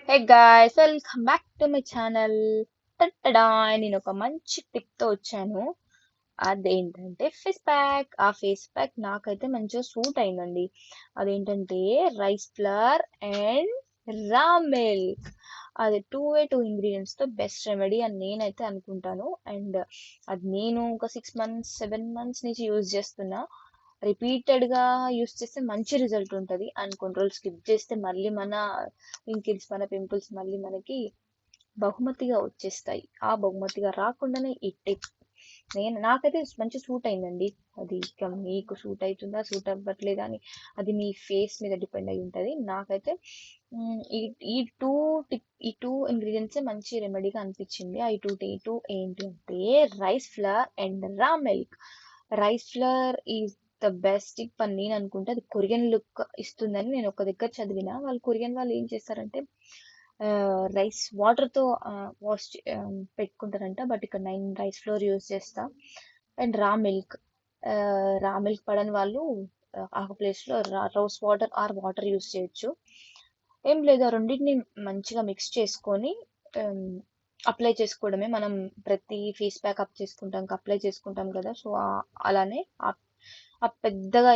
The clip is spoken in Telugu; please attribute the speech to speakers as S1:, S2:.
S1: Hey guys, welcome back to my channel. టట్టడా, నేను ఒక మంచి టిప్ తో వచ్చాను. అదేంటంటే ఫేస్ ప్యాక్. ఆ ఫేస్ ప్యాక్ నాకైతే మంచిగా సూట్ అయిందండి. అదేంటంటే rice flour and raw milk. అది 2 ఇంగ్రీడియంట్స్ తో బెస్ట్ రెమెడీ అని నేనైతే అనుకుంటాను. అండ్ అది నేను ఒక 6 మంత్స్ 7 మంత్స్ నుంచి యూజ్ చేస్తున్నా. రిపీటెడ్ గా యూస్ చేస్తే మంచి రిజల్ట్ ఉంటుంది. అండ్ కొన్ని రోజులు స్కిప్ చేస్తే మళ్ళీ మన పింకిల్స్, మన పింపుల్స్ మళ్ళీ మనకి బహుమతిగా వచ్చేస్తాయి. ఆ బహుమతిగా రాకుండానే ఈ టిప్ నాకైతే మంచి సూట్ అయిందండి. అది ఇక మీకు సూట్ అవుతుందా సూట్ అవ్వట్లేదా అని అది మీ ఫేస్ మీద డిపెండ్ అయి ఉంటది. నాకైతే ఈ ఈ టూ ఈ టూ ఇంగ్రీడియంట్స్ మంచి రెమెడీగా అనిపించింది. ఈ టూ ఏంటి అంటే rice flour and raw milk. Rice flower is the best tip అని నేను అనుకుంటే, అది కొరియన్ లుక్ ఇస్తుందని నేను ఒక దగ్గర చదివిన. వాళ్ళు కొరియన్ వాళ్ళు ఏం చేస్తారంటే రైస్ వాటర్ తో వాష్ పెట్టుకుంటారంట. బట్ ఇక్కడ 9 రైస్ ఫ్లోర్ యూస్ చేస్తా. అండ్ రా మిల్క్ పడని వాళ్ళు ఆ ప్లేస్ లో rose water or water use చేయొచ్చు. ఏం లేదు, ఆ రెండింటిని మంచిగా మిక్స్ చేసుకొని అప్లై చేసుకోవడమే. మనం ప్రతి ఫేస్ ప్యాక్ అప్లై చేసుకుంటాం కదా, సో అలానే ఆ పెద్దగా